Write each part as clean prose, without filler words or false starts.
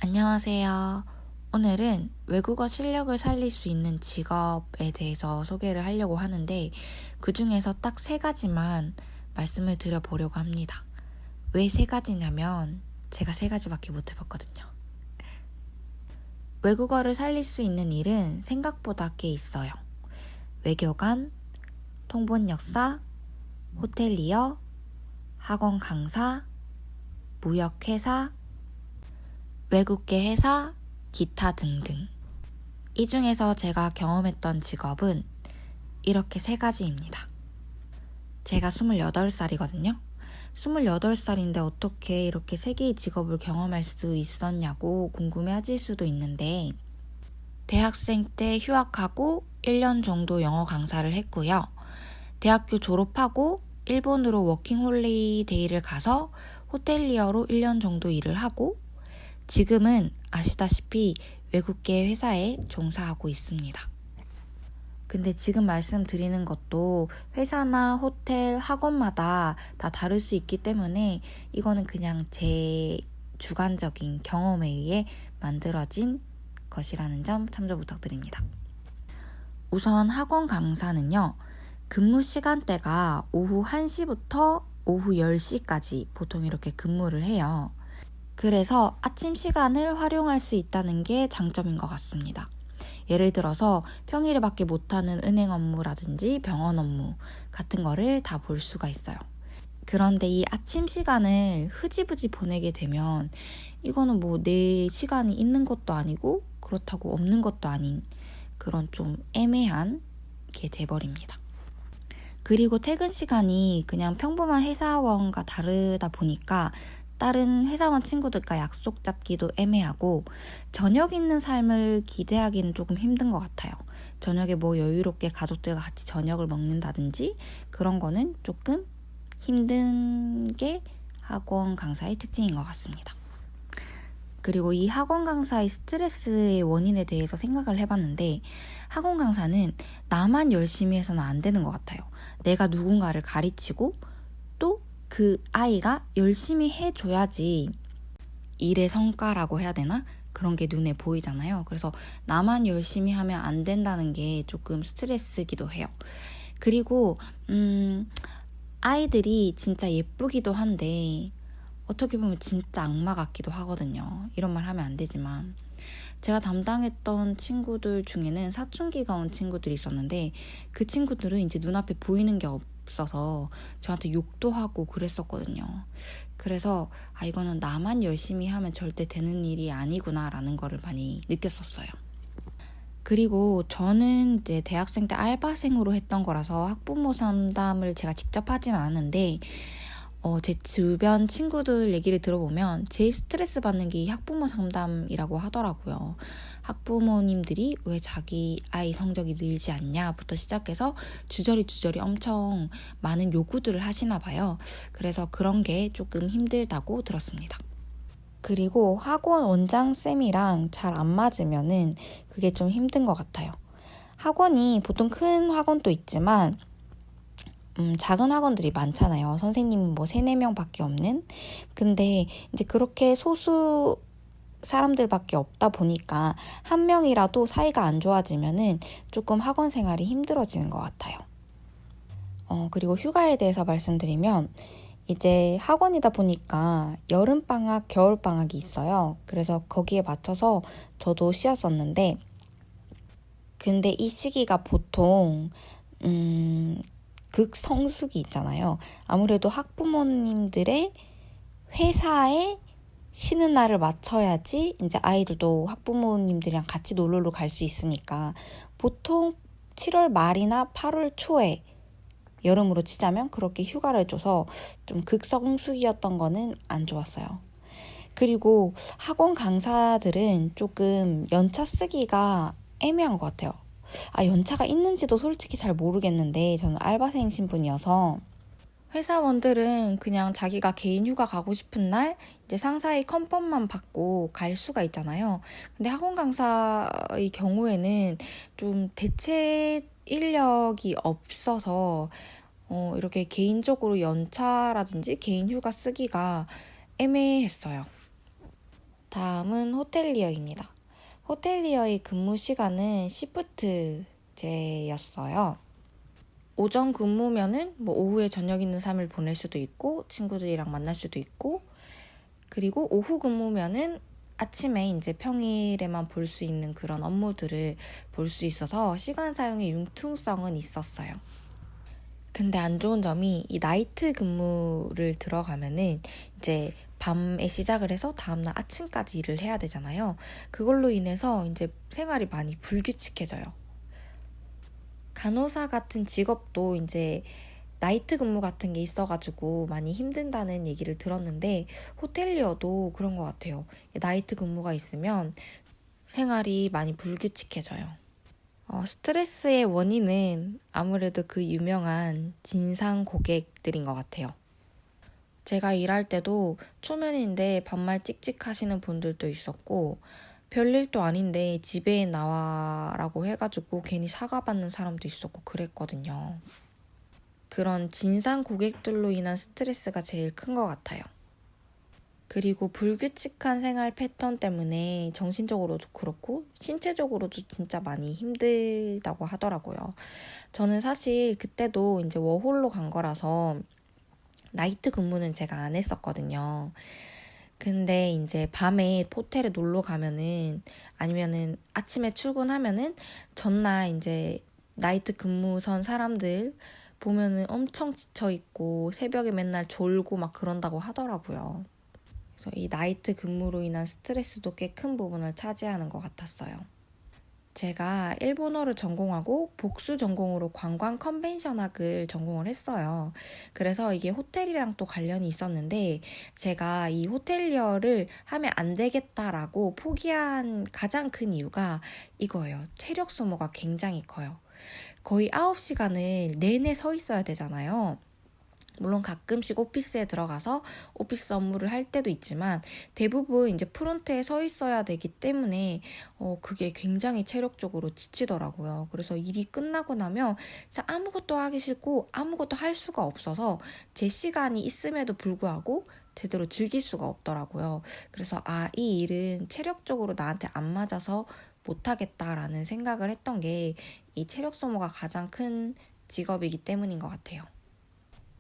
안녕하세요. 오늘은 외국어 실력을 살릴 수 있는 직업에 대해서 소개를 하려고 하는데 그 중에서 딱 3가지만 말씀을 드려보려고 합니다. 왜 3가지냐면 제가 3가지밖에 못 해봤거든요. 외국어를 살릴 수 있는 일은 생각보다 꽤 있어요. 외교관, 통번역사, 호텔리어, 학원 강사, 무역회사, 외국계 회사, 기타 등등. 이 중에서 제가 경험했던 직업은 이렇게 3가지입니다. 제가 28살이거든요. 28살인데 어떻게 이렇게 3개의 직업을 경험할 수 있었냐고 궁금해하실 수도 있는데 대학생 때 휴학하고 1년 정도 영어 강사를 했고요. 대학교 졸업하고 일본으로 워킹홀리데이를 가서 호텔리어로 1년 정도 일을 하고 지금은 아시다시피 외국계 회사에 종사하고 있습니다. 근데 지금 말씀드리는 것도 회사나 호텔, 학원마다 다 다를 수 있기 때문에 이거는 그냥 제 주관적인 경험에 의해 만들어진 것이라는 점 참조 부탁드립니다. 우선 학원 강사는요. 근무 시간대가 오후 1시부터 오후 10시까지 보통 이렇게 근무를 해요. 그래서 아침 시간을 활용할 수 있다는 게 장점인 것 같습니다. 예를 들어서 평일에 밖에 못하는 은행 업무라든지 병원 업무 같은 거를 다 볼 수가 있어요. 그런데 이 아침 시간을 흐지부지 보내게 되면 이거는 뭐 내 시간이 있는 것도 아니고 그렇다고 없는 것도 아닌 그런 좀 애매한 게 돼버립니다. 그리고 퇴근 시간이 그냥 평범한 회사원과 다르다 보니까 다른 회사원 친구들과 약속 잡기도 애매하고 저녁 있는 삶을 기대하기는 조금 힘든 것 같아요. 저녁에 뭐 여유롭게 가족들과 같이 저녁을 먹는다든지 그런 거는 조금 힘든 게 학원 강사의 특징인 것 같습니다. 그리고 이 학원 강사의 스트레스의 원인에 대해서 생각을 해봤는데 학원 강사는 나만 열심히 해서는 안 되는 것 같아요. 내가 누군가를 가르치고 또 그 아이가 열심히 해줘야지 일의 성과라고 해야 되나? 그런 게 눈에 보이잖아요. 그래서 나만 열심히 하면 안 된다는 게 조금 스트레스기도 해요. 그리고 아이들이 진짜 예쁘기도 한데 어떻게 보면 진짜 악마 같기도 하거든요. 이런 말 하면 안 되지만 제가 담당했던 친구들 중에는 사춘기가 온 친구들이 있었는데 그 친구들은 이제 눈앞에 보이는 게 없어서 저한테 욕도 하고 그랬었거든요. 그래서 이거는 나만 열심히 하면 절대 되는 일이 아니구나 라는 거를 많이 느꼈었어요. 그리고 저는 이제 대학생 때 알바생으로 했던 거라서 학부모 상담을 제가 직접 하진 않았는데 제 주변 친구들 얘기를 들어보면 제일 스트레스 받는 게 이 학부모 상담이라고 하더라고요. 학부모님들이 왜 자기 아이 성적이 늘지 않냐부터 시작해서 주저리 엄청 많은 요구들을 하시나 봐요. 그래서 그런 게 조금 힘들다고 들었습니다. 그리고 학원 원장쌤이랑 잘 안 맞으면은 그게 좀 힘든 것 같아요. 학원이 보통 큰 학원도 있지만 작은 학원들이 많잖아요. 선생님은 뭐 3, 4명밖에 없는. 근데 이제 그렇게 소수 사람들밖에 없다 보니까 한 명이라도 사이가 안 좋아지면은 조금 학원 생활이 힘들어지는 것 같아요. 그리고 휴가에 대해서 말씀드리면 이제 학원이다 보니까 여름방학, 겨울방학이 있어요. 그래서 거기에 맞춰서 저도 쉬었었는데 근데 이 시기가 보통 극성수기 있잖아요. 아무래도 학부모님들의 회사에 쉬는 날을 맞춰야지 이제 아이들도 학부모님들이랑 같이 놀러를 갈 수 있으니까 보통 7월 말이나 8월 초에 여름으로 치자면 그렇게 휴가를 줘서 좀 극성수기였던 거는 안 좋았어요. 그리고 학원 강사들은 조금 연차 쓰기가 애매한 것 같아요. 연차가 있는지도 솔직히 잘 모르겠는데 저는 알바생 신분이어서 회사원들은 그냥 자기가 개인 휴가 가고 싶은 날 이제 상사의 컨펌만 받고 갈 수가 있잖아요. 근데 학원 강사의 경우에는 좀 대체 인력이 없어서 이렇게 개인적으로 연차라든지 개인 휴가 쓰기가 애매했어요. 다음은 호텔리어입니다. 호텔리어의 근무 시간은 시프트제였어요. 오전 근무면은 뭐 오후에 저녁 있는 삶을 보낼 수도 있고 친구들이랑 만날 수도 있고, 그리고 오후 근무면은 아침에 이제 평일에만 볼 수 있는 그런 업무들을 볼 수 있어서 시간 사용의 융통성은 있었어요. 근데 안 좋은 점이 이 나이트 근무를 들어가면은 이제 밤에 시작을 해서 다음날 아침까지 일을 해야 되잖아요. 그걸로 인해서 이제 생활이 많이 불규칙해져요. 간호사 같은 직업도 이제 나이트 근무 같은 게 있어가지고 많이 힘든다는 얘기를 들었는데 호텔리어도 그런 것 같아요. 나이트 근무가 있으면 생활이 많이 불규칙해져요. 스트레스의 원인은 아무래도 그 유명한 진상 고객들인 것 같아요. 제가 일할 때도 초면인데 반말 찍찍하시는 분들도 있었고, 별일도 아닌데 집에 나와라고 해가지고 괜히 사과받는 사람도 있었고 그랬거든요. 그런 진상 고객들로 인한 스트레스가 제일 큰 것 같아요. 그리고 불규칙한 생활 패턴 때문에 정신적으로도 그렇고 신체적으로도 진짜 많이 힘들다고 하더라고요. 저는 사실 그때도 이제 워홀로 간 거라서 나이트 근무는 제가 안 했었거든요. 근데 이제 밤에 호텔에 놀러 가면은 아니면은 아침에 출근하면은 전날 이제 나이트 근무선 사람들 보면은 엄청 지쳐 있고 새벽에 맨날 졸고 막 그런다고 하더라고요. 그래서 이 나이트 근무로 인한 스트레스도 꽤 큰 부분을 차지하는 것 같았어요. 제가 일본어를 전공하고 복수 전공으로 관광 컨벤션학을 전공을 했어요. 그래서 이게 호텔이랑 또 관련이 있었는데 제가 이 호텔리어를 하면 안 되겠다라고 포기한 가장 큰 이유가 이거예요. 체력 소모가 굉장히 커요. 거의 9시간을 내내 서 있어야 되잖아요. 물론 가끔씩 오피스에 들어가서 오피스 업무를 할 때도 있지만 대부분 이제 프론트에 서 있어야 되기 때문에 그게 굉장히 체력적으로 지치더라고요. 그래서 일이 끝나고 나면 진짜 아무것도 하기 싫고 아무것도 할 수가 없어서 제 시간이 있음에도 불구하고 제대로 즐길 수가 없더라고요. 그래서 이 일은 체력적으로 나한테 안 맞아서 못하겠다라는 생각을 했던 게 이 체력 소모가 가장 큰 직업이기 때문인 것 같아요.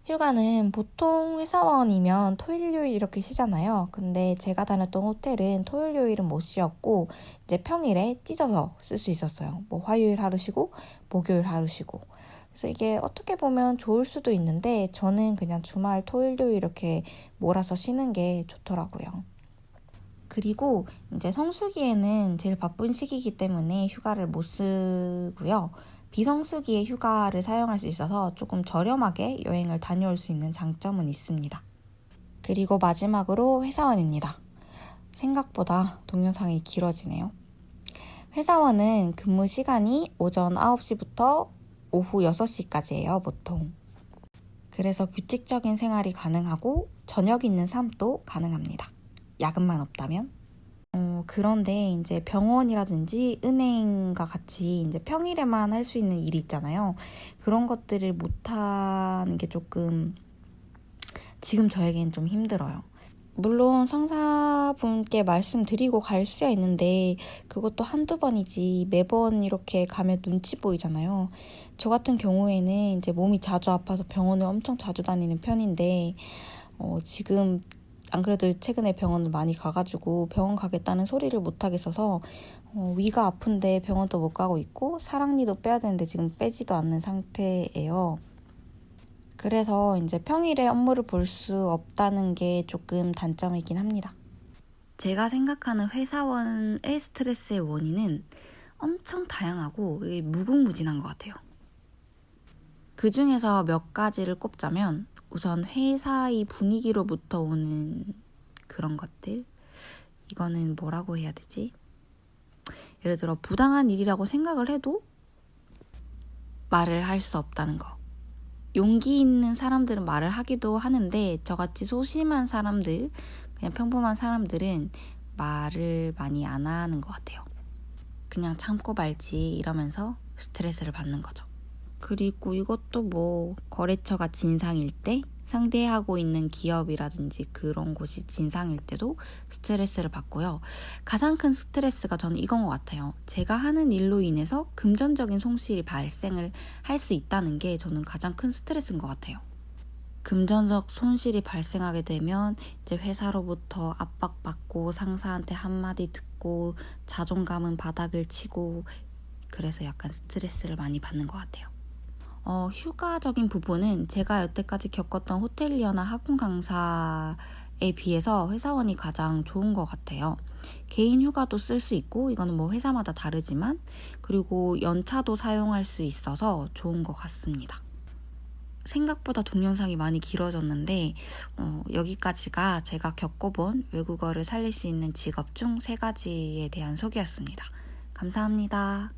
휴가는 보통 회사원이면 토요일, 요일 이렇게 쉬잖아요. 근데 제가 다녔던 호텔은 토요일, 요일은 못 쉬었고 이제 평일에 찢어서 쓸 수 있었어요. 뭐 화요일 하루 쉬고 목요일 하루 쉬고. 그래서 이게 어떻게 보면 좋을 수도 있는데 저는 그냥 주말 토요일, 요일 이렇게 몰아서 쉬는 게 좋더라고요. 그리고 이제 성수기에는 제일 바쁜 시기이기 때문에 휴가를 못 쓰고요. 비성수기에 휴가를 사용할 수 있어서 조금 저렴하게 여행을 다녀올 수 있는 장점은 있습니다. 그리고 마지막으로 회사원입니다. 생각보다 동영상이 길어지네요. 회사원은 근무 시간이 오전 9시부터 오후 6시까지예요, 보통. 그래서 규칙적인 생활이 가능하고 저녁 있는 삶도 가능합니다. 야근만 없다면. 그런데 이제 병원이라든지 은행과 같이 이제 평일에만 할 수 있는 일이 있잖아요. 그런 것들을 못하는 게 조금 지금 저에겐 좀 힘들어요. 물론 상사분께 말씀드리고 갈 수야 있는데 그것도 한두 번이지 매번 이렇게 가면 눈치 보이잖아요. 저 같은 경우에는 이제 몸이 자주 아파서 병원을 엄청 자주 다니는 편인데 지금 안 그래도 최근에 병원을 많이 가가지고 병원 가겠다는 소리를 못 하겠어서 위가 아픈데 병원도 못 가고 있고 사랑니도 빼야 되는데 지금 빼지도 않는 상태예요. 그래서 이제 평일에 업무를 볼 수 없다는 게 조금 단점이긴 합니다. 제가 생각하는 회사원의 스트레스의 원인은 엄청 다양하고 무궁무진한 것 같아요. 그 중에서 몇 가지를 꼽자면 우선 회사의 분위기로부터 오는 그런 것들. 이거는 뭐라고 해야 되지? 예를 들어 부당한 일이라고 생각을 해도 말을 할 수 없다는 거. 용기 있는 사람들은 말을 하기도 하는데 저같이 소심한 사람들, 그냥 평범한 사람들은 말을 많이 안 하는 것 같아요. 그냥 참고 말지 이러면서 스트레스를 받는 거죠. 그리고 이것도 뭐 거래처가 진상일 때 상대하고 있는 기업이라든지 그런 곳이 진상일 때도 스트레스를 받고요. 가장 큰 스트레스가 저는 이건 것 같아요. 제가 하는 일로 인해서 금전적인 손실이 발생을 할 수 있다는 게 저는 가장 큰 스트레스인 것 같아요. 금전적 손실이 발생하게 되면 이제 회사로부터 압박받고 상사한테 한마디 듣고 자존감은 바닥을 치고 그래서 약간 스트레스를 많이 받는 것 같아요. 휴가적인 부분은 제가 여태까지 겪었던 호텔리어나 학원 강사에 비해서 회사원이 가장 좋은 것 같아요. 개인 휴가도 쓸 수 있고 이거는 뭐 회사마다 다르지만 그리고 연차도 사용할 수 있어서 좋은 것 같습니다. 생각보다 동영상이 많이 길어졌는데 여기까지가 제가 겪어본 외국어를 살릴 수 있는 직업 중 3가지에 대한 소개였습니다. 감사합니다.